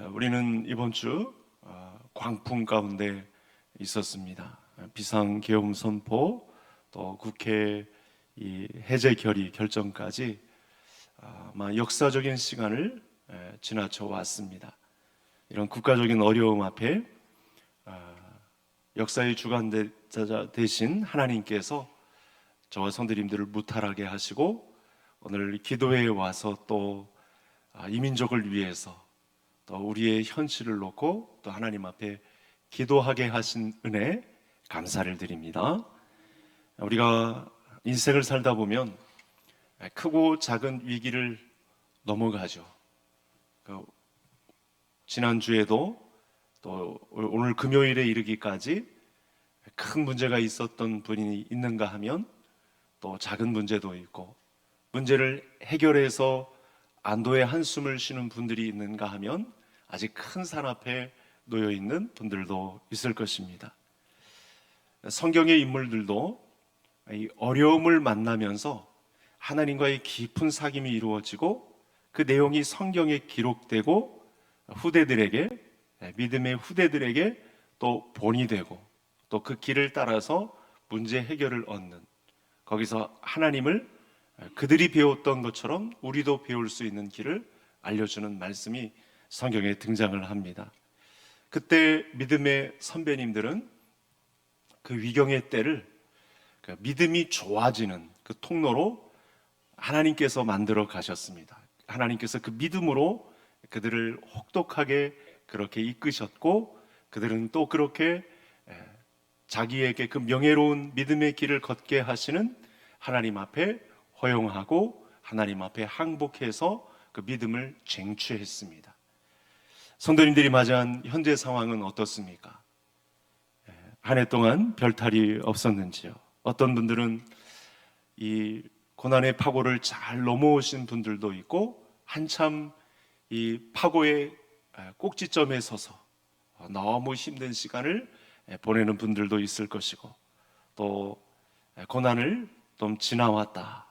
우리는 이번 주 광풍 가운데 있었습니다. 비상계엄 선포, 또 국회 해제 결의 결정까지 역사적인 시간을 지나쳐 왔습니다. 이런 국가적인 어려움 앞에 역사의 주관자 대신 하나님께서 저와 성도님들을 무탈하게 하시고 오늘 기도회에 와서 또 이민족을 위해서 또 우리의 현실을 놓고 또 하나님 앞에 기도하게 하신 은혜 감사를 드립니다. 우리가 인생을 살다 보면 크고 작은 위기를 넘어가죠. 지난주에도 또 오늘 금요일에 이르기까지 큰 문제가 있었던 분이 있는가 하면 또 작은 문제도 있고, 문제를 해결해서 안도의 한숨을 쉬는 분들이 있는가 하면 아직 큰 산 앞에 놓여 있는 분들도 있을 것입니다. 성경의 인물들도 이 어려움을 만나면서 하나님과의 깊은 사귐이 이루어지고 그 내용이 성경에 기록되고 후대들에게, 믿음의 후대들에게 또 본이 되고 또 그 길을 따라서 문제 해결을 얻는, 거기서 하나님을 그들이 배웠던 것처럼 우리도 배울 수 있는 길을 알려주는 말씀이 성경에 등장을 합니다. 그때 믿음의 선배님들은 그 위경의 때를 믿음이 좋아지는 그 통로로 하나님께서 만들어 가셨습니다. 하나님께서 그 믿음으로 그들을 혹독하게 그렇게 이끄셨고, 그들은 또 그렇게 자기에게 그 명예로운 믿음의 길을 걷게 하시는 하나님 앞에 허용하고 하나님 앞에 항복해서 그 믿음을 쟁취했습니다. 성도님들이 맞이한 현재 상황은 어떻습니까? 한 해 동안 별탈이 없었는지요? 어떤 분들은 이 고난의 파고를 잘 넘어오신 분들도 있고, 한참 이 파고의 꼭지점에 서서 너무 힘든 시간을 보내는 분들도 있을 것이고, 또 고난을 좀 지나왔다,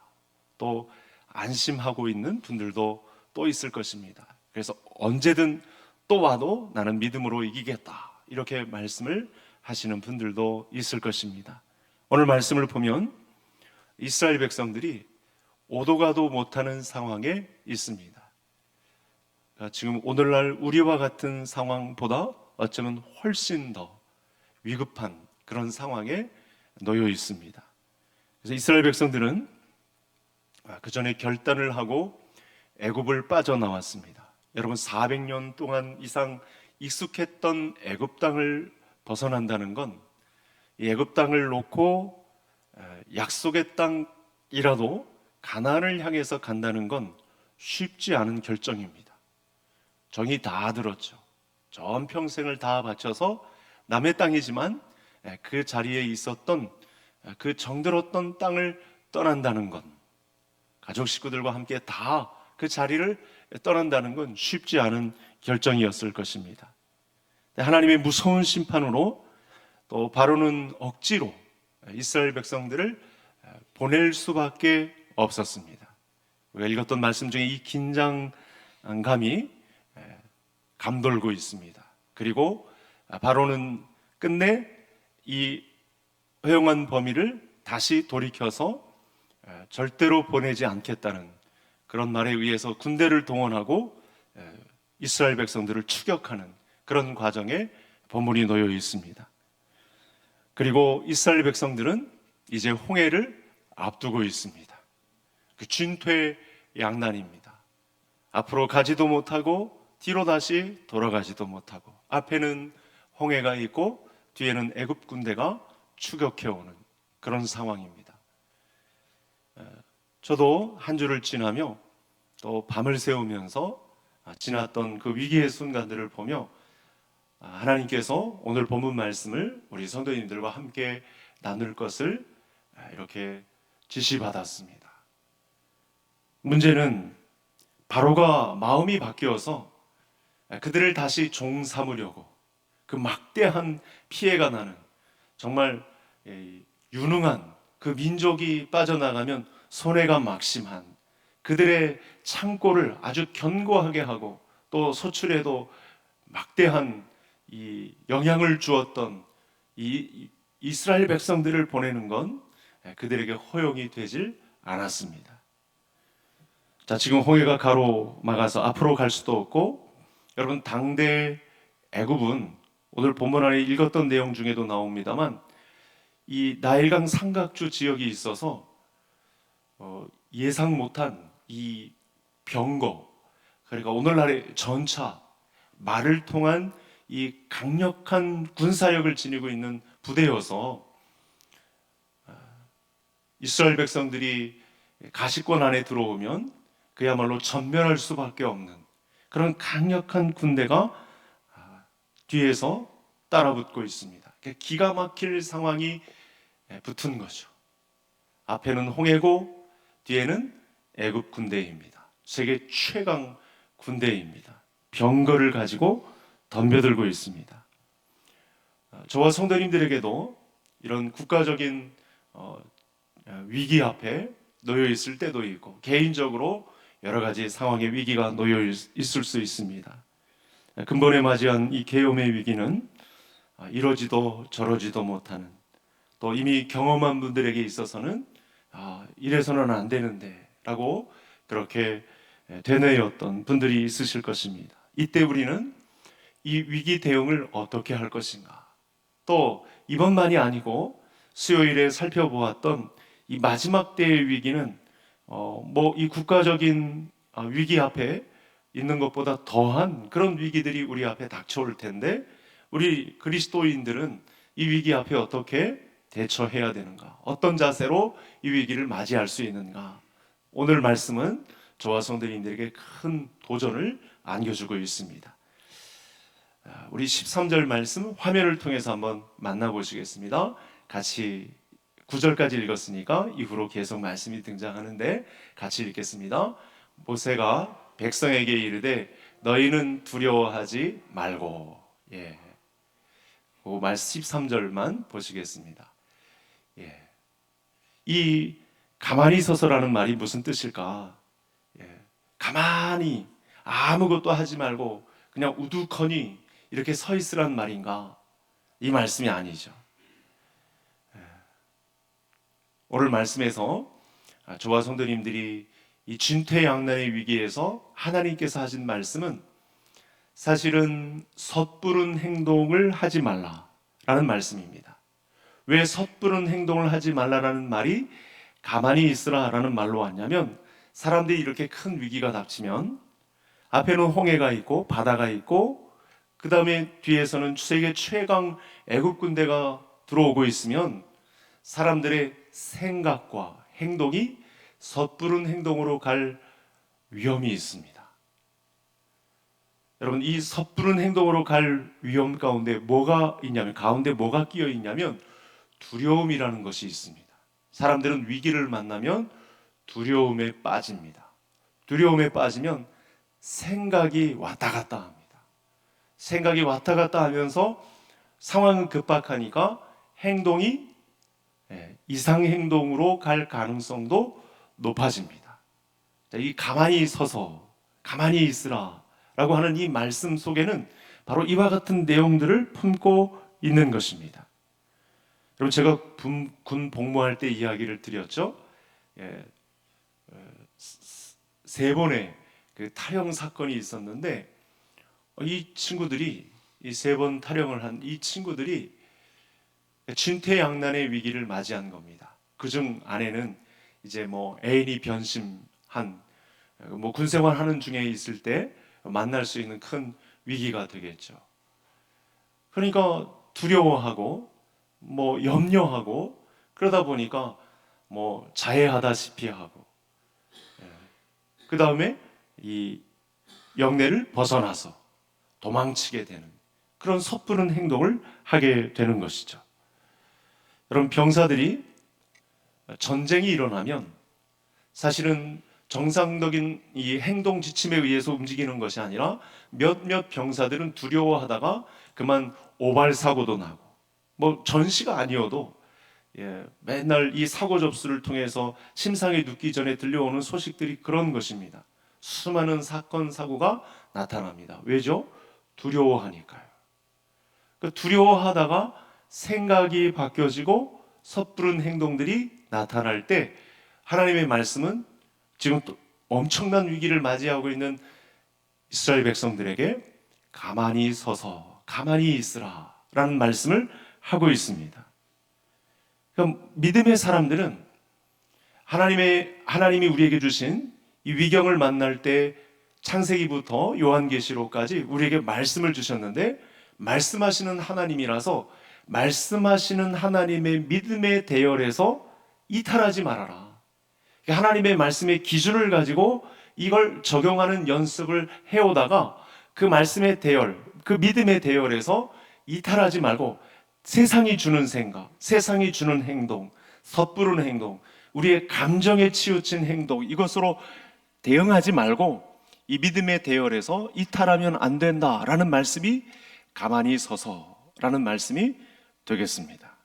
또 안심하고 있는 분들도 또 있을 것입니다. 그래서 언제든 또 와도 나는 믿음으로 이기겠다, 이렇게 말씀을 하시는 분들도 있을 것입니다. 오늘 말씀을 보면 이스라엘 백성들이 오도 가도 못하는 상황에 있습니다. 지금 오늘날 우리와 같은 상황보다 어쩌면 훨씬 더 위급한 그런 상황에 놓여 있습니다. 그래서 이스라엘 백성들은 그 전에 결단을 하고 애굽을 빠져나왔습니다. 여러분, 400년 동안 이상 익숙했던 애굽 땅을 벗어난다는 건, 이 애굽 땅을 놓고 약속의 땅이라도 가나안을 향해서 간다는 건 쉽지 않은 결정입니다. 정이 다 들었죠. 전 평생을 다 바쳐서 남의 땅이지만 그 자리에 있었던 그 정들었던 땅을 떠난다는 건, 가족 식구들과 함께 다 그 자리를 떠난다는 건 쉽지 않은 결정이었을 것입니다. 하나님의 무서운 심판으로 또 바로는 억지로 이스라엘 백성들을 보낼 수밖에 없었습니다. 우리가 읽었던 말씀 중에 이 긴장감이 감돌고 있습니다. 그리고 바로는 끝내 이 허용한 범위를 다시 돌이켜서 절대로 보내지 않겠다는 그런 말에 의해서 군대를 동원하고 이스라엘 백성들을 추격하는 그런 과정에 본문이 놓여 있습니다. 그리고 이스라엘 백성들은 이제 홍해를 앞두고 있습니다. 그 진퇴양난입니다. 앞으로 가지도 못하고 뒤로 다시 돌아가지도 못하고, 앞에는 홍해가 있고 뒤에는 애굽 군대가 추격해오는 그런 상황입니다. 저도 한 주를 지나며 또 밤을 새우면서 지났던 그 위기의 순간들을 보며 하나님께서 오늘 본문 말씀을 우리 성도님들과 함께 나눌 것을 이렇게 지시받았습니다. 문제는 바로가 마음이 바뀌어서 그들을 다시 종 삼으려고 그 막대한 피해가 나는, 정말 유능한 그 민족이 빠져나가면 손해가 막심한 그들의 창고를 아주 견고하게 하고 또 소출에도 막대한 이 영향을 주었던 이 이스라엘 백성들을 보내는 건 그들에게 허용이 되질 않았습니다. 자, 지금 홍해가 가로막아서 앞으로 갈 수도 없고, 여러분 당대 애굽은 오늘 본문 안에 읽었던 내용 중에도 나옵니다만 이 나일강 삼각주 지역이 있어서 예상 못한 이 병거, 그러니까 오늘날의 전차, 말을 통한 이 강력한 군사력을 지니고 있는 부대여서 이스라엘 백성들이 가시권 안에 들어오면 그야말로 전멸할 수밖에 없는 그런 강력한 군대가 뒤에서 따라붙고 있습니다. 기가 막힐 상황이 붙은 거죠. 앞에는 홍해고 뒤에는 애굽 군대입니다. 세계 최강 군대입니다. 병거를 가지고 덤벼들고 있습니다. 저와 성도님들에게도 이런 국가적인 위기 앞에 놓여 있을 때도 있고, 개인적으로 여러 가지 상황의 위기가 놓여 있을 수 있습니다. 근본에 맞이한 이 계엄의 위기는 이러지도 저러지도 못하는, 또 이미 경험한 분들에게 있어서는 이래서는 안 되는데 라고 그렇게 되뇌었던 분들이 있으실 것입니다. 이때 우리는 이 위기 대응을 어떻게 할 것인가, 또 이번만이 아니고 수요일에 살펴보았던 이 마지막 때의 위기는 이 국가적인 위기 앞에 있는 것보다 더한 그런 위기들이 우리 앞에 닥쳐올 텐데, 우리 그리스도인들은 이 위기 앞에 어떻게 대처해야 되는가, 어떤 자세로 이 위기를 맞이할 수 있는가, 오늘 말씀은 저와 성도님들에게 큰 도전을 안겨주고 있습니다. 우리 13절 말씀 화면을 통해서 한번 만나보시겠습니다. 같이 9절까지 읽었으니까 이후로 계속 말씀이 등장하는데 같이 읽겠습니다. 모세가 백성에게 이르되 너희는 두려워하지 말고. 그 말씀 13절만 보시겠습니다. 이 가만히 서서라는 말이 무슨 뜻일까? 가만히 아무것도 하지 말고 그냥 우두커니 이렇게 서 있으란 말인가? 이 말씀이 아니죠. 오늘 말씀에서 저와 성도님들이 이 진퇴양난의 위기에서 하나님께서 하신 말씀은 사실은 섣부른 행동을 하지 말라라는 말씀입니다. 왜 섣부른 행동을 하지 말라라는 말이 가만히 있으라라는 말로 왔냐면, 사람들이 이렇게 큰 위기가 닥치면 앞에는 홍해가 있고 바다가 있고 그 다음에 뒤에서는 세계 최강 애굽 군대가 들어오고 있으면 사람들의 생각과 행동이 섣부른 행동으로 갈 위험이 있습니다. 여러분, 이 섣부른 행동으로 갈 위험 가운데 뭐가 있냐면, 가운데 뭐가 끼어 있냐면 두려움이라는 것이 있습니다. 사람들은 위기를 만나면 두려움에 빠집니다. 두려움에 빠지면 생각이 왔다 갔다 합니다. 생각이 왔다 갔다 하면서 상황은 급박하니까 행동이 이상 행동으로 갈 가능성도 높아집니다. 이 가만히 서서 가만히 있으라 라고 하는 이 말씀 속에는 바로 이와 같은 내용들을 품고 있는 것입니다. 여러분, 제가 군 복무할 때 이야기를 드렸죠. 세 번의 그 탈영 사건이 있었는데, 이 친구들이, 이 세 번 탈영을 한 이 친구들이 진퇴양난의 위기를 맞이한 겁니다. 그중 안에는 이제 애인이 변심한, 군생활 하는 중에 있을 때 만날 수 있는 큰 위기가 되겠죠. 그러니까 두려워하고 염려하고 그러다 보니까 자해하다시피 하고, 그 다음에 이 영내를 벗어나서 도망치게 되는 그런 섣부른 행동을 하게 되는 것이죠. 여러분, 병사들이 전쟁이 일어나면 사실은 정상적인 이 행동 지침에 의해서 움직이는 것이 아니라 몇몇 병사들은 두려워하다가 그만 오발 사고도 나고, 전시가 아니어도 맨날 이 사고 접수를 통해서 심상이 눕기 전에 들려오는 소식들이 그런 것입니다. 수많은 사건 사고가 나타납니다. 왜죠? 두려워하니까요. 그 두려워하다가 생각이 바뀌어지고 섣부른 행동들이 나타날 때 하나님의 말씀은 지금 또 엄청난 위기를 맞이하고 있는 이스라엘 백성들에게 가만히 서서 가만히 있으라 라는 말씀을 하고 있습니다. 그럼 믿음의 사람들은 하나님이 우리에게 주신 이 위경을 만날 때 창세기부터 요한계시록까지 우리에게 말씀을 주셨는데, 말씀하시는 하나님이라서 말씀하시는 하나님의 믿음의 대열에서 이탈하지 말아라. 하나님의 말씀의 기준을 가지고 이걸 적용하는 연습을 해오다가 그 말씀의 대열, 그 믿음의 대열에서 이탈하지 말고 세상이 주는 생각, 세상이 주는 행동, 섣부른 행동, 우리의 감정에 치우친 행동, 이것으로 대응하지 말고 이 믿음의 대열에서 이탈하면 안 된다라는 말씀이 가만히 서서라는 말씀이 되겠습니다.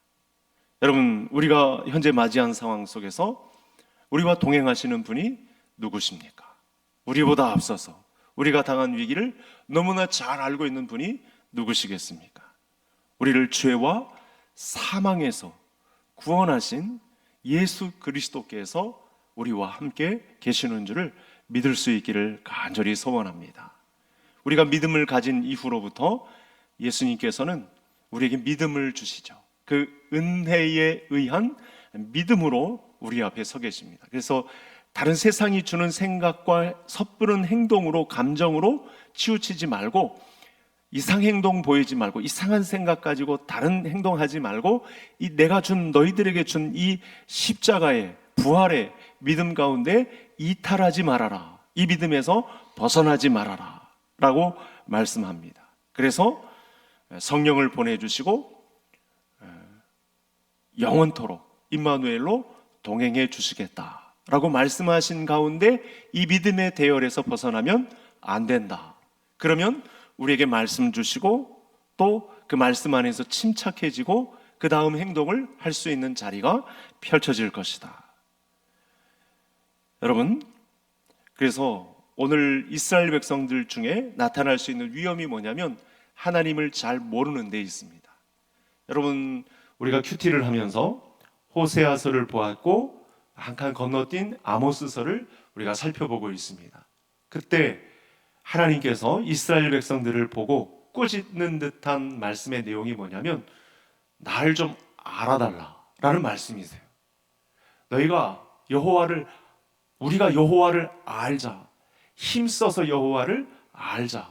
여러분, 우리가 현재 맞이한 상황 속에서 우리와 동행하시는 분이 누구십니까? 우리보다 앞서서 우리가 당한 위기를 너무나 잘 알고 있는 분이 누구시겠습니까? 우리를 죄와 사망에서 구원하신 예수 그리스도께서 우리와 함께 계시는 줄을 믿을 수 있기를 간절히 소원합니다. 우리가 믿음을 가진 이후로부터 예수님께서는 우리에게 믿음을 주시죠. 그 은혜에 의한 믿음으로 우리 앞에 서 계십니다. 그래서 다른 세상이 주는 생각과 섣부른 행동으로, 감정으로 치우치지 말고, 이상 행동 보이지 말고, 이상한 생각 가지고 다른 행동하지 말고, 이 내가 준, 너희들에게 준 이 십자가의 부활의 믿음 가운데 이탈하지 말아라, 이 믿음에서 벗어나지 말아라 라고 말씀합니다. 그래서 성령을 보내주시고 영원토록 임마누엘로 동행해 주시겠다라고 말씀하신 가운데 이 믿음의 대열에서 벗어나면 안 된다. 그러면 우리에게 말씀 주시고 또 그 말씀 안에서 침착해지고 그 다음 행동을 할 수 있는 자리가 펼쳐질 것이다. 여러분, 그래서 오늘 이스라엘 백성들 중에 나타날 수 있는 위험이 뭐냐면 하나님을 잘 모르는 데 있습니다. 여러분, 우리가 큐티를 하면서 호세아서를 보았고 한 칸 건너뛴 아모스서를 우리가 살펴보고 있습니다. 그때 하나님께서 이스라엘 백성들을 보고 꾸짖는 듯한 말씀의 내용이 뭐냐면 날 좀 알아달라라는 말씀이세요. 우리가 여호와를 알자, 힘써서 여호와를 알자.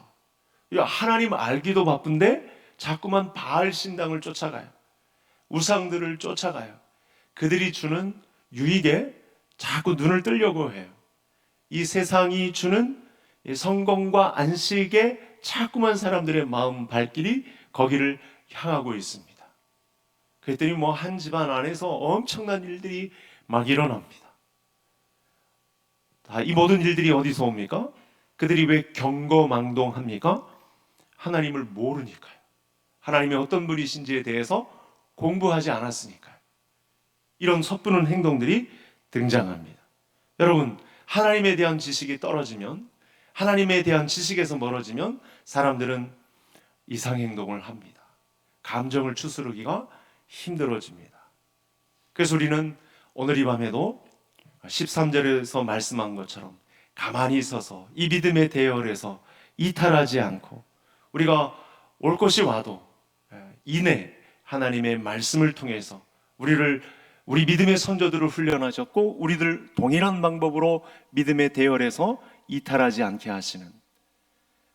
하나님 알기도 바쁜데 자꾸만 바알 신당을 쫓아가요. 우상들을 쫓아가요. 그들이 주는 유익에 자꾸 눈을 뜨려고 해요. 이 세상이 주는 성공과 안식에 자꾸만 사람들의 마음 발길이 거기를 향하고 있습니다. 그랬더니 한 집안 안에서 엄청난 일들이 막 일어납니다. 이 모든 일들이 어디서 옵니까? 그들이 왜 경거망동합니까? 하나님을 모르니까요. 하나님이 어떤 분이신지에 대해서 공부하지 않았으니까요. 이런 섣부른 행동들이 등장합니다. 여러분, 하나님에 대한 지식이 떨어지면, 하나님에 대한 지식에서 멀어지면 사람들은 이상행동을 합니다. 감정을 추스르기가 힘들어집니다. 그래서 우리는 오늘 이 밤에도 13절에서 말씀한 것처럼 가만히 있어서 이 믿음의 대열에서 이탈하지 않고, 우리가 올 것이 와도 이내 하나님의 말씀을 통해서 우리 믿음의 선조들을 훈련하셨고 우리들 동일한 방법으로 믿음의 대열에서 이탈하지 않게 하시는,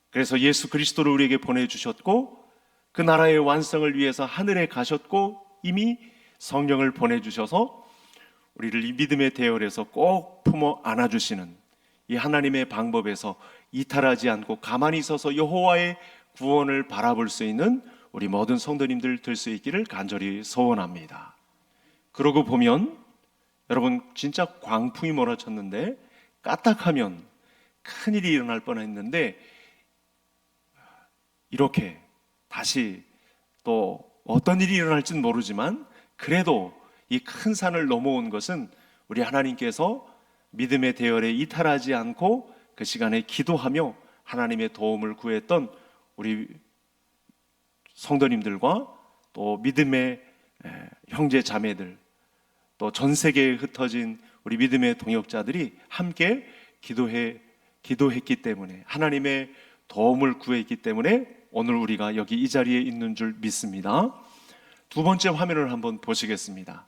그래서 예수 그리스도를 우리에게 보내주셨고 그 나라의 완성을 위해서 하늘에 가셨고 이미 성령을 보내주셔서 우리를 이 믿음의 대열에서 꼭 품어 안아주시는 이 하나님의 방법에서 이탈하지 않고 가만히 서서 여호와의 구원을 바라볼 수 있는 우리 모든 성도님들 될 수 있기를 간절히 소원합니다. 그러고 보면 여러분, 진짜 광풍이 몰아쳤는데 까딱하면 큰일이 일어날 뻔했는데 이렇게 다시 또 어떤 일이 일어날지는 모르지만 그래도 이 큰 산을 넘어온 것은 우리 하나님께서 믿음의 대열에 이탈하지 않고 그 시간에 기도하며 하나님의 도움을 구했던 우리 성도님들과 또 믿음의 형제 자매들, 또 전 세계에 흩어진 우리 믿음의 동역자들이 함께 기도했기 때문에, 하나님의 도움을 구했기 때문에 오늘 우리가 여기 이 자리에 있는 줄 믿습니다. 두 번째 화면을 한번 보시겠습니다.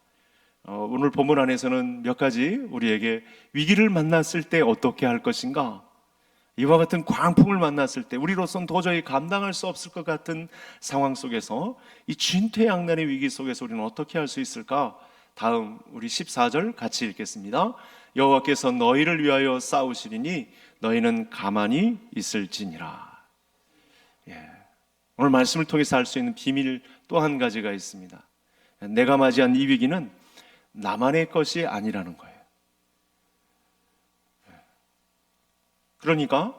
오늘 본문 안에서는 몇 가지 우리에게 위기를 만났을 때 어떻게 할 것인가, 이와 같은 광풍을 만났을 때 우리로서는 도저히 감당할 수 없을 것 같은 상황 속에서, 이 진퇴양난의 위기 속에서 우리는 어떻게 할 수 있을까? 다음 우리 14절 같이 읽겠습니다. 여호와께서 너희를 위하여 싸우시리니 너희는 가만히 있을지니라. 오늘 말씀을 통해서 알 수 있는 비밀 또 한 가지가 있습니다. 내가 맞이한 이 위기는 나만의 것이 아니라는 거예요. 그러니까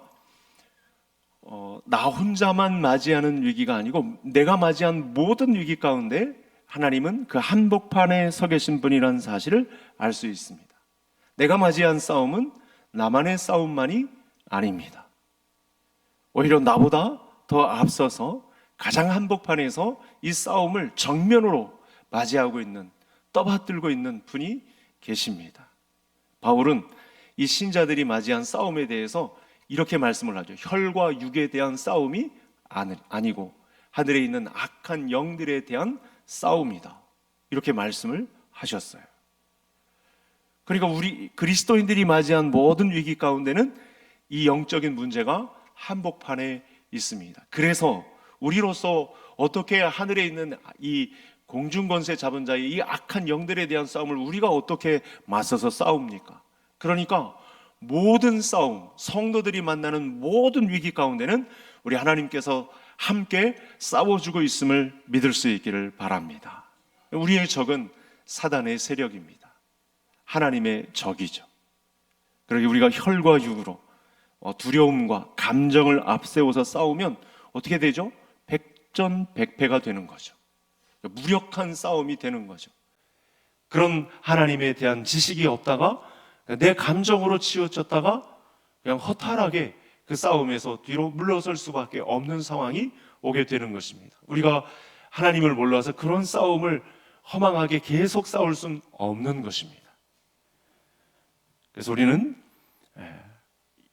나 혼자만 맞이하는 위기가 아니고 내가 맞이한 모든 위기 가운데 하나님은 그 한복판에 서 계신 분이라는 사실을 알 수 있습니다. 내가 맞이한 싸움은 나만의 싸움만이 아닙니다. 오히려 나보다 더 앞서서 가장 한복판에서 이 싸움을 정면으로 맞이하고 있는, 떠받들고 있는 분이 계십니다. 바울은 이 신자들이 맞이한 싸움에 대해서 이렇게 말씀을 하죠. 혈과 육에 대한 싸움이 아니고 하늘에 있는 악한 영들에 대한 싸움이다, 이렇게 말씀을 하셨어요. 그러니까 우리 그리스도인들이 맞이한 모든 위기 가운데는 이 영적인 문제가 한복판에 있습니다. 그래서 우리로서 어떻게 하늘에 있는 이 공중권세 잡은 자의 이 악한 영들에 대한 싸움을 우리가 어떻게 맞서서 싸웁니까? 그러니까 모든 싸움, 성도들이 만나는 모든 위기 가운데는 우리 하나님께서 함께 싸워주고 있음을 믿을 수 있기를 바랍니다. 우리의 적은 사단의 세력입니다. 하나님의 적이죠. 그러기 우리가 혈과 육으로 두려움과 감정을 앞세워서 싸우면 어떻게 되죠? 백전백패가 되는 거죠. 무력한 싸움이 되는 거죠. 그런 하나님에 대한 지식이 없다가 내 감정으로 치우쳤다가 그냥 허탈하게 그 싸움에서 뒤로 물러설 수밖에 없는 상황이 오게 되는 것입니다. 우리가 하나님을 몰라서 그런 싸움을 허망하게 계속 싸울 수는 없는 것입니다. 그래서 우리는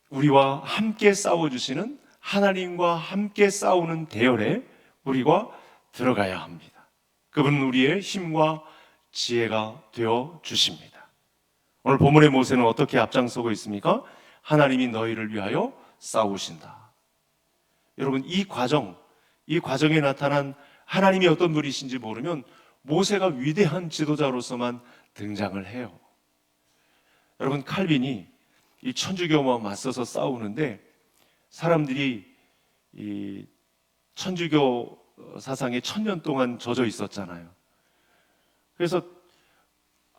우리와 함께 싸워주시는 하나님과 함께 싸우는 대열에 우리가 들어가야 합니다. 그분은 우리의 힘과 지혜가 되어 주십니다. 오늘 본문의 모세는 어떻게 앞장서고 있습니까? 하나님이 너희를 위하여 싸우신다. 여러분, 이 과정에 나타난 하나님이 어떤 분이신지 모르면 모세가 위대한 지도자로서만 등장을 해요. 여러분, 칼빈이 이 천주교와 맞서서 싸우는데 사람들이 이 천주교 사상에 1000년 동안 젖어 있었잖아요. 그래서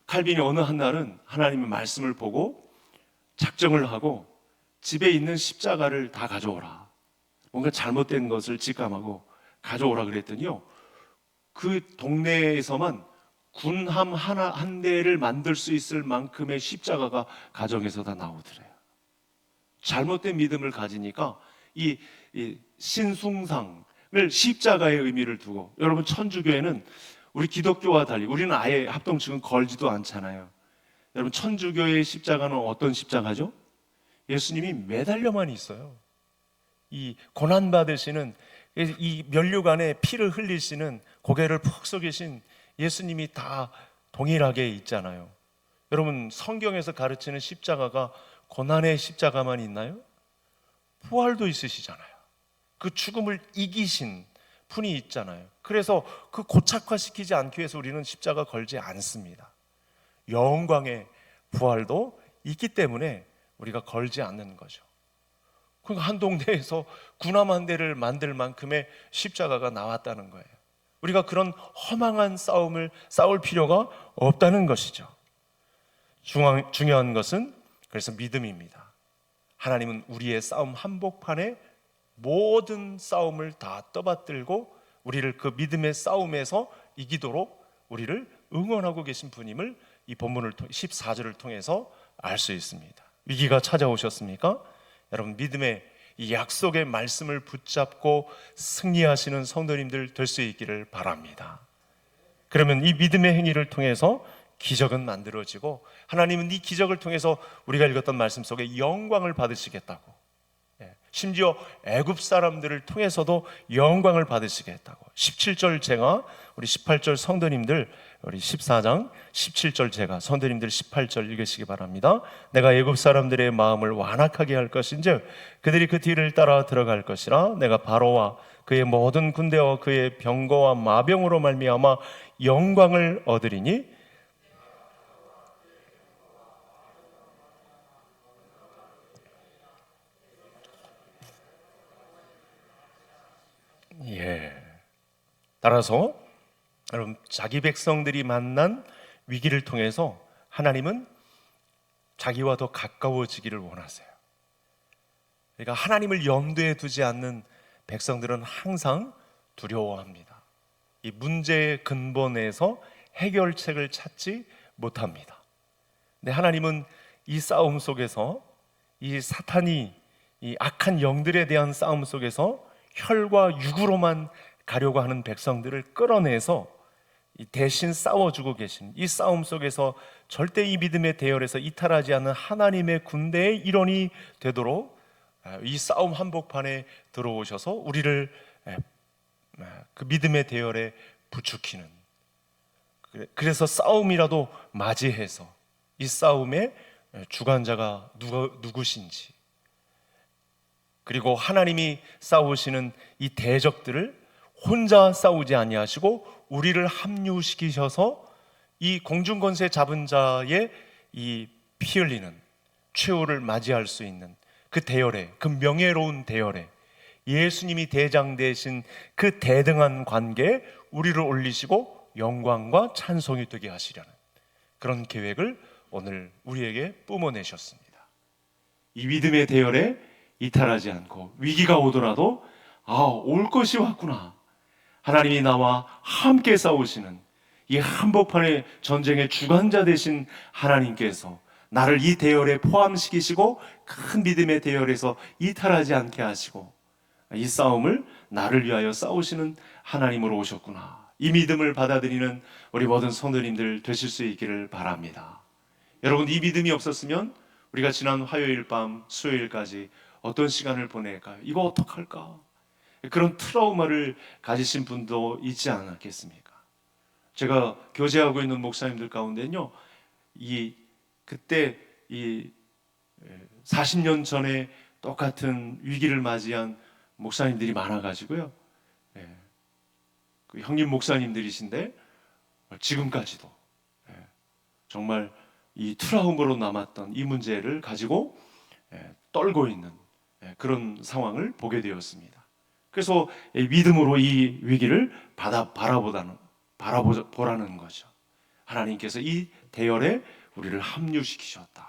칼빈이 어느 한날은 하나님의 말씀을 보고 작정을 하고 집에 있는 십자가를 다 가져오라, 뭔가 잘못된 것을 직감하고 가져오라 그랬더니요, 그 동네에서만 군함 한 대를 만들 수 있을 만큼의 십자가가 가정에서 다 나오더래요. 잘못된 믿음을 가지니까 이 신숭상을 십자가의 의미를 두고, 여러분 천주교에는 우리 기독교와 달리 우리는 아예 합동측은 걸지도 않잖아요. 여러분 천주교의 십자가는 어떤 십자가죠? 예수님이 매달려만 있어요. 이 고난 받으시는, 이 면류관에 피를 흘리시는, 고개를 푹 숙이신 예수님이 다 동일하게 있잖아요. 여러분 성경에서 가르치는 십자가가 고난의 십자가만 있나요? 부활도 있으시잖아요. 그 죽음을 이기신 분이 있잖아요. 그래서 그 고착화시키지 않기 위해서 우리는 십자가 걸지 않습니다. 영광의 부활도 있기 때문에 우리가 걸지 않는 거죠. 그러니까 한 동네에서 군함 한 대를 만들 만큼의 십자가가 나왔다는 거예요. 우리가 그런 허망한 싸움을 싸울 필요가 없다는 것이죠. 중요한 것은 그래서 믿음입니다. 하나님은 우리의 싸움 한복판에 모든 싸움을 다 떠받들고 우리를 그 믿음의 싸움에서 이기도록 우리를 응원하고 계신 분임을 이 본문을 14절을 통해서 알 수 있습니다. 위기가 찾아오셨습니까? 여러분 믿음의 이 약속의 말씀을 붙잡고 승리하시는 성도님들 될 수 있기를 바랍니다. 그러면 이 믿음의 행위를 통해서 기적은 만들어지고, 하나님은 이 기적을 통해서 우리가 읽었던 말씀 속에 영광을 받으시겠다고, 심지어 애굽 사람들을 통해서도 영광을 받으시겠다고. 17절 제가 우리 18절 성도님들, 우리 14장 17절 제가 성도님들 18절 읽으시기 바랍니다. 내가 애굽 사람들의 마음을 완악하게 할 것인즉 그들이 그 뒤를 따라 들어갈 것이라. 내가 바로와 그의 모든 군대와 그의 병거와 마병으로 말미암아 영광을 얻으리니 따라서 여러분, 자기 백성들이 만난 위기를 통해서 하나님은 자기와 더 가까워지기를 원하세요. 그러니까 하나님을 염두에 두지 않는 백성들은 항상 두려워합니다. 이 문제의 근본에서 해결책을 찾지 못합니다. 근데 하나님은 이 싸움 속에서, 이 사탄이 이 악한 영들에 대한 싸움 속에서 혈과 육으로만 가려고 하는 백성들을 끌어내서 대신 싸워주고 계신, 이 싸움 속에서 절대 이 믿음의 대열에서 이탈하지 않는 하나님의 군대의 일원이 되도록 이 싸움 한복판에 들어오셔서 우리를 그 믿음의 대열에 부추기는, 그래서 싸움이라도 맞이해서 이 싸움의 주관자가 누구신지, 그리고 하나님이 싸우시는 이 대적들을 혼자 싸우지 아니하시고 우리를 합류시키셔서 이 공중권세 잡은 자의 이 피 흘리는 최후를 맞이할 수 있는 그 대열에, 그 명예로운 대열에 예수님이 대장 되신 그 대등한 관계에 우리를 올리시고 영광과 찬송이 되게 하시려는 그런 계획을 오늘 우리에게 뿜어내셨습니다. 이 믿음의 대열에 이탈하지 않고 위기가 오더라도 올 것이 왔구나, 하나님이 나와 함께 싸우시는 이 한복판의 전쟁의 주관자 되신 하나님께서 나를 이 대열에 포함시키시고 큰 믿음의 대열에서 이탈하지 않게 하시고 이 싸움을 나를 위하여 싸우시는 하나님으로 오셨구나, 이 믿음을 받아들이는 우리 모든 성도님들 되실 수 있기를 바랍니다. 여러분, 이 믿음이 없었으면 우리가 지난 화요일 밤 수요일까지 어떤 시간을 보낼까요? 이거 어떡할까? 그런 트라우마를 가지신 분도 있지 않았겠습니까? 제가 교제하고 있는 목사님들 가운데는요, 그때 40년 전에 똑같은 위기를 맞이한 목사님들이 많아가지고요, 그 형님 목사님들이신데 지금까지도 정말 이 트라우마로 남았던 이 문제를 가지고 떨고 있는 그런 상황을 보게 되었습니다. 그래서 믿음으로 이 위기를 바라보라는 거죠. 하나님께서 이 대열에 우리를 합류시키셨다.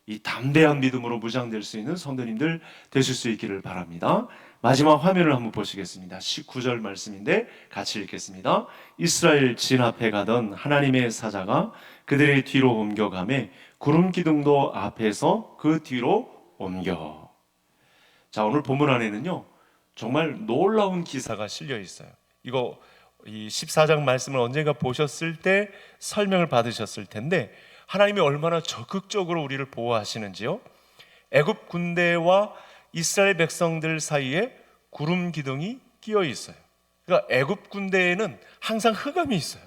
이 담대한 믿음으로 무장될 수 있는 성도님들 되실 수 있기를 바랍니다. 마지막 화면을 한번 보시겠습니다. 19절 말씀인데 같이 읽겠습니다. 이스라엘 진 앞에 가던 하나님의 사자가 그들의 뒤로 옮겨가매 구름 기둥도 앞에서 그 뒤로 옮겨. 자, 오늘 본문 안에는요, 정말 놀라운 기사가 실려 있어요. 이거 이 14장 말씀을 언젠가 보셨을 때 설명을 받으셨을 텐데, 하나님이 얼마나 적극적으로 우리를 보호하시는지요. 애굽 군대와 이스라엘 백성들 사이에 구름 기둥이 끼어 있어요. 그러니까 애굽 군대에는 항상 흑암이 있어요.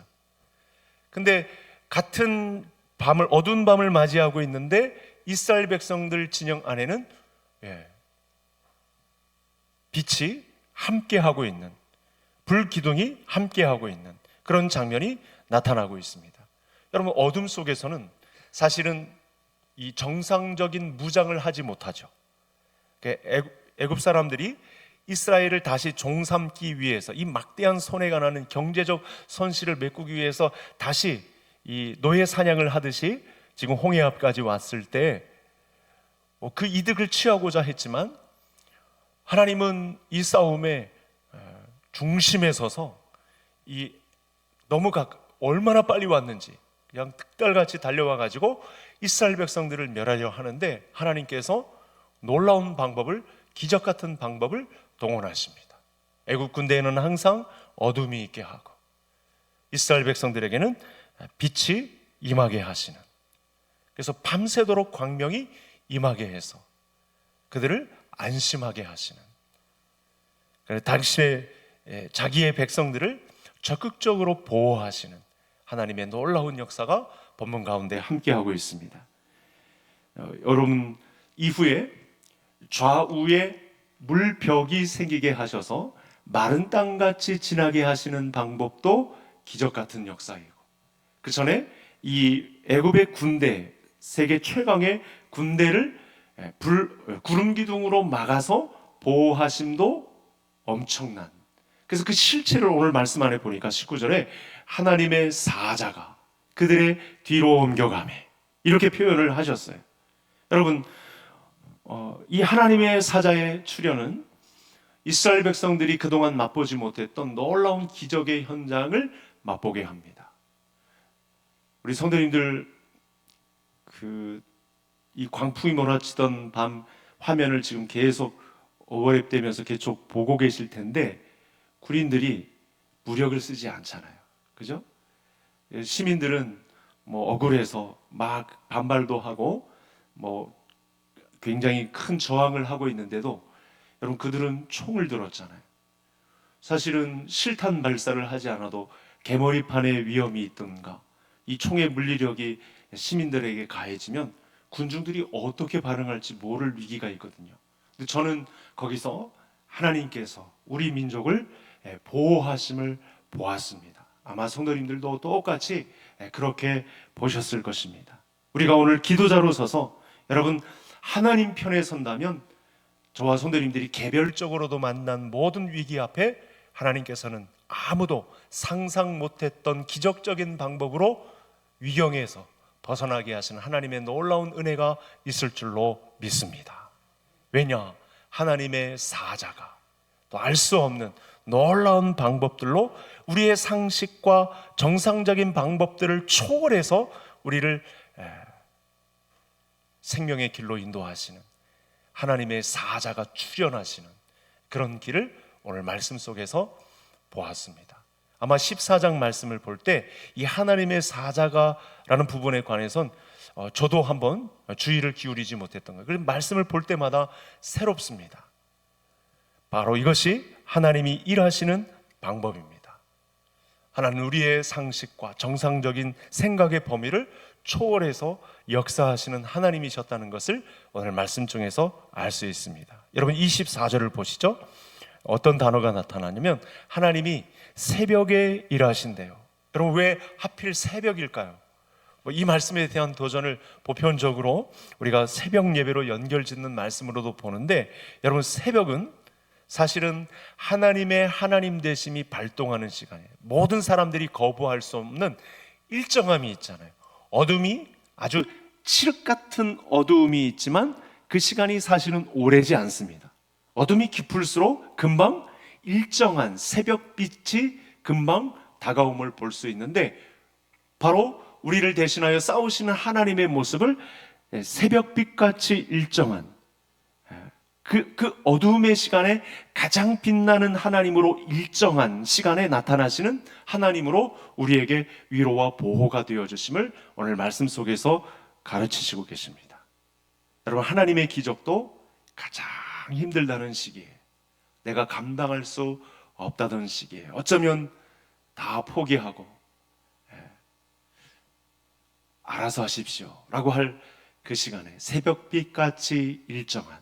근데 같은 밤을, 어두운 밤을 맞이하고 있는데 이스라엘 백성들 진영 안에는 빛이 함께하고 있는, 불기둥이 함께하고 있는 그런 장면이 나타나고 있습니다. 여러분, 어둠 속에서는 사실은 이 정상적인 무장을 하지 못하죠. 애굽 사람들이 이스라엘을 다시 종삼기 위해서, 이 막대한 손해가 나는 경제적 손실을 메꾸기 위해서 다시 이 노예 사냥을 하듯이 지금 홍해 앞까지 왔을 때 그 이득을 취하고자 했지만, 하나님은 이 싸움의 중심에 서서 얼마나 빨리 왔는지 그냥 득달같이 달려와 가지고 이스라엘 백성들을 멸하려 하는데, 하나님께서 놀라운 방법을 기적 같은 방법을 동원하십니다. 애굽 군대에는 항상 어둠이 있게 하고 이스라엘 백성들에게는 빛이 임하게 하시는, 그래서 밤새도록 광명이 임하게 해서 그들을 안심하게 하시는, 당신의 자기의 백성들을 적극적으로 보호하시는 하나님의 놀라운 역사가 본문 가운데 함께하고 있습니다. 여러분, 이후에 좌우에 물벽이 생기게 하셔서 마른 땅같이 지나게 하시는 방법도 기적 같은 역사이고, 그 전에 이 애굽의 군대, 세계 최강의 군대를 구름 기둥으로 막아서 보호하심도 엄청난, 그래서 그 실체를 오늘 말씀 안에 보니까 19절에 하나님의 사자가 그들의 뒤로 옮겨가매, 이렇게 표현을 하셨어요. 여러분, 이 하나님의 사자의 출현은 이스라엘 백성들이 그동안 맛보지 못했던 놀라운 기적의 현장을 맛보게 합니다. 우리 성도님들, 이 광풍이 몰아치던 밤 화면을 지금 계속 오버랩되면서 계속 보고 계실 텐데, 군인들이 무력을 쓰지 않잖아요. 그죠? 시민들은 억울해서 막 반발도 하고 굉장히 큰 저항을 하고 있는데도 여러분, 그들은 총을 들었잖아요. 사실은 실탄 발사를 하지 않아도 개머리판의 위험이 있던가, 이 총의 물리력이 시민들에게 가해지면 군중들이 어떻게 반응할지 모를 위기가 있거든요. 근데 저는 거기서 하나님께서 우리 민족을 보호하심을 보았습니다. 아마 성도님들도 똑같이 그렇게 보셨을 것입니다. 우리가 오늘 기도자로 서서 여러분, 하나님 편에 선다면 저와 성도님들이 개별적으로도 만난 모든 위기 앞에 하나님께서는 아무도 상상 못했던 기적적인 방법으로 위경에서 벗어나게 하시는 하나님의 놀라운 은혜가 있을 줄로 믿습니다. 왜냐? 하나님의 사자가 또 알 수 없는 놀라운 방법들로 우리의 상식과 정상적인 방법들을 초월해서 우리를 생명의 길로 인도하시는 하나님의 사자가 출현하시는 그런 길을 오늘 말씀 속에서 보았습니다. 아마 14장 말씀을 볼 때 이 하나님의 사자가라는 부분에 관해선 저도 한번 주의를 기울이지 못했던 거예요. 그래서 말씀을 볼 때마다 새롭습니다. 바로 이것이 하나님이 일하시는 방법입니다. 하나님은 우리의 상식과 정상적인 생각의 범위를 초월해서 역사하시는 하나님이셨다는 것을 오늘 말씀 중에서 알 수 있습니다. 여러분, 24절을 보시죠. 어떤 단어가 나타나냐면 하나님이 새벽에 일하신대요. 여러분, 왜 하필 새벽일까요? 이 말씀에 대한 도전을 보편적으로 우리가 새벽 예배로 연결짓는 말씀으로도 보는데, 여러분, 새벽은 사실은 하나님의 하나님 되심이 발동하는 시간이에요. 모든 사람들이 거부할 수 없는 일정함이 있잖아요. 어둠이, 아주 칠흑 같은 어두움이 있지만 그 시간이 사실은 오래지 않습니다. 어둠이 깊을수록 금방 일정한 새벽빛이 금방 다가옴을 볼 수 있는데, 바로 우리를 대신하여 싸우시는 하나님의 모습을 새벽빛같이 일정한 그 어두움의 시간에 가장 빛나는 하나님으로, 일정한 시간에 나타나시는 하나님으로 우리에게 위로와 보호가 되어주심을 오늘 말씀 속에서 가르치시고 계십니다. 여러분, 하나님의 기적도 가장 힘들다는 시기에, 내가 감당할 수 없다던 시기에, 어쩌면 다 포기하고 알아서 하십시오 라고 할 그 시간에 새벽빛같이 일정한,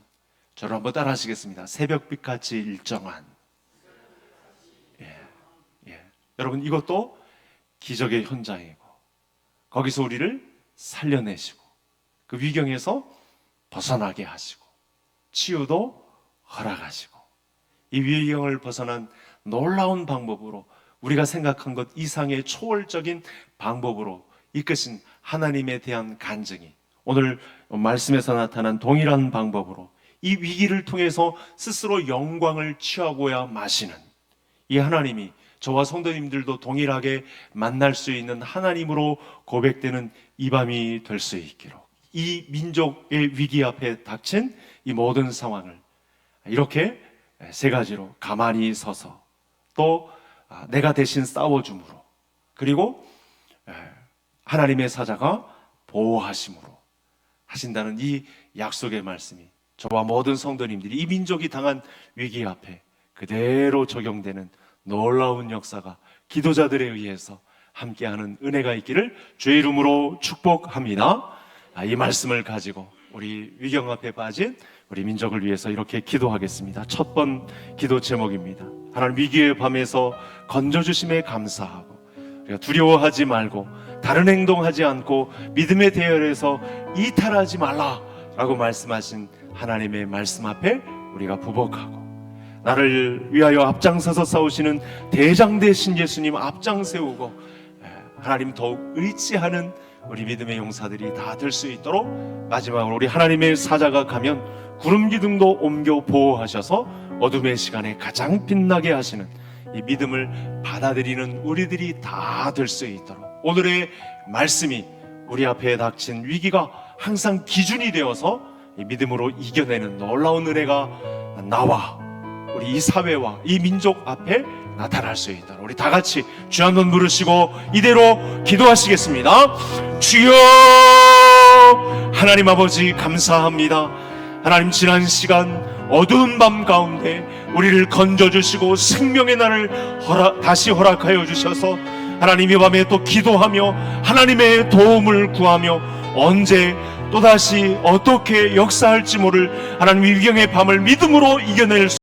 저를 한번 따라 하시겠습니다. 새벽빛같이 일정한. 여러분, 이것도 기적의 현장이고, 거기서 우리를 살려내시고 그 위경에서 벗어나게 하시고 치유도 허락하시고, 이 위경을 벗어난 놀라운 방법으로, 우리가 생각한 것 이상의 초월적인 방법으로 이끄신 하나님에 대한 간증이 오늘 말씀에서 나타난 동일한 방법으로 이 위기를 통해서 스스로 영광을 취하고야 마시는 이 하나님이 저와 성도님들도 동일하게 만날 수 있는 하나님으로 고백되는 이 밤이 될 수 있기로, 이 민족의 위기 앞에 닥친 이 모든 상황을 이렇게 세 가지로 가만히 서서 또 내가 대신 싸워줌으로 그리고 하나님의 사자가 보호하심으로 하신다는 이 약속의 말씀이 저와 모든 성도님들이 이 민족이 당한 위기 앞에 그대로 적용되는 놀라운 역사가 기도자들에 의해서 함께하는 은혜가 있기를 주의 이름으로 축복합니다. 이 말씀을 가지고 우리 위경 앞에 빠진 우리 민족을 위해서 이렇게 기도하겠습니다. 첫 번 기도 제목입니다. 하나님 위기의 밤에서 건져주심에 감사하고 우리가 두려워하지 말고 다른 행동하지 않고 믿음의 대열에서 이탈하지 말라라고 말씀하신 하나님의 말씀 앞에 우리가 부복하고 나를 위하여 앞장서서 싸우시는 대장 되신 예수님 앞장 세우고 하나님 더욱 의지하는 우리 믿음의 용사들이 다 될 수 있도록 마지막으로 우리 하나님의 사자가 가면 구름 기둥도 옮겨 보호하셔서 어둠의 시간에 가장 빛나게 하시는 이 믿음을 받아들이는 우리들이 다 될 수 있도록 오늘의 말씀이 우리 앞에 닥친 위기가 항상 기준이 되어서 이 믿음으로 이겨내는 놀라운 은혜가 나와 우리 이 사회와 이 민족 앞에 나타날 수 있도록 우리 다 같이 주 한 번 부르시고 이대로 기도하시겠습니다. 주여 하나님 아버지 감사합니다. 하나님 지난 시간 어두운 밤 가운데 우리를 건져주시고 생명의 날을 다시 허락하여 주셔서 하나님 이 밤에 또 기도하며 하나님의 도움을 구하며 언제 또다시 어떻게 역사할지 모를 하나님 위경의 밤을 믿음으로 이겨낼 수